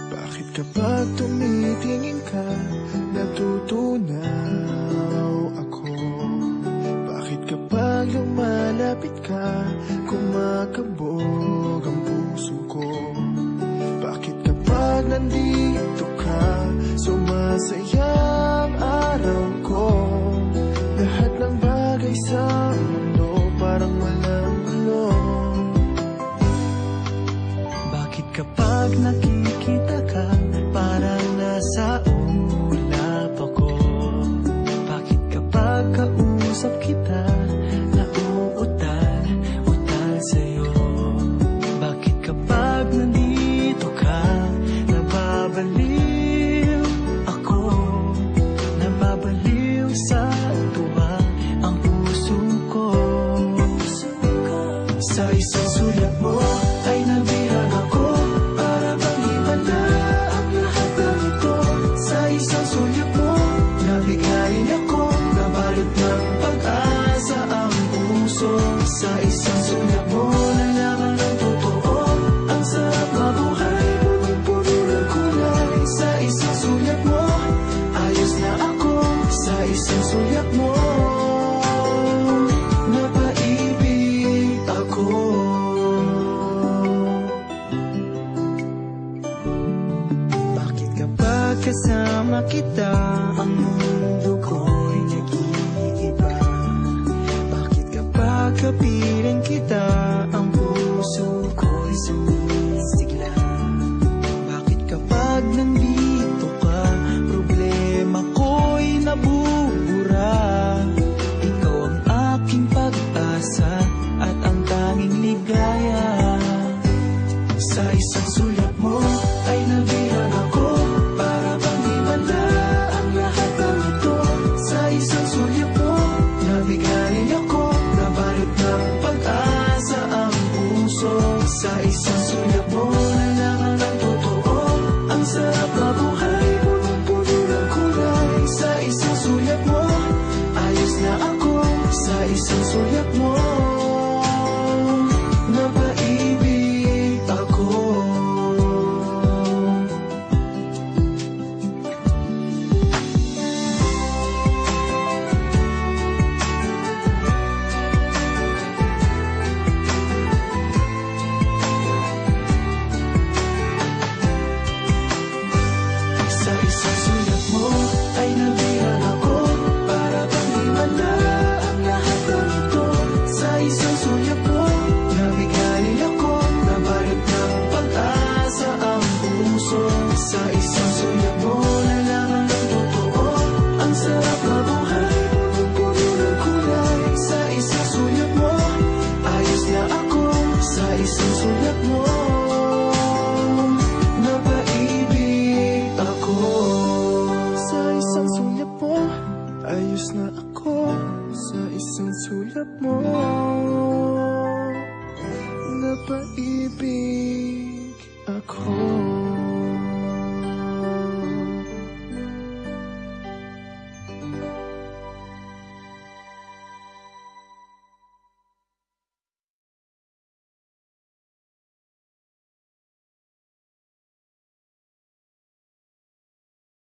Bakit kapag tumitingin ka, natutunaw ako? Bakit kapag lumalapit ka, kumakabog ang puso ko? Bakit kapag nandito ka, sumasaya ang araw ko? Lahat ng bagay sa mundo parang walang gulo. Bakit kapag nakikita ka, parang nasa ulap ako? Bakit kapag kausap kita, nauutal sa'yo? Bakit kapag nandito ka, nababaliw ako? Nababaliw sa tuwa ang puso ko. Sa isang sulat mo ay nabirang ako, para bang himala ang lahat ng ito. Sa isang sulat mo, nabigayin ako, nabalot ng pag-asa ang puso. Sa isang sulat mo, nalaman ng totoo, ang sarap mabuhay, punong-puno ng kulay. Sa isang sulat mo, ayos na ako. Sa isang sulat mo, napaibig ako. Bakit kapag kasama kita, ang mundo ko'y nag-iiba? Bakit kapag kapiling kita, ang puso ko'y sumisigla? Bakit kapag nandito ka, problema ko'y nabubura? Ikaw ang aking pag-asa at ang tanging ligaya. Sa isang sulat mo ay nabirang ako, para bang himala ang lahat ng ito. Sa isang sulat mo, nabigayin ako, nabalot ng pag-asa ang puso. Sa isang sulat mo, nalaman ng totoo, ang sarap mabuhay, punong-puno ng kulay. Sa isang sulat mo, ayos na ako. Sa isang sulat mo, napaibig ako. Sa isang sulat mo ay nabirang ako, para bang himala ang lahat ng ito. Sa isang sulat mo, nabigayin ako, nabalot ng pag-asa ang puso. Sa isang sulat mo, nalaman ng totoo, ang sarap mabuhay, punong-puno ng kulay. Sa isang sulat mo, ayos na ako. Sa isang sulat mo, napaibig ako. Sa isang sulat mo, ayos na ako. Sa isang sulat mo, napaibig ako.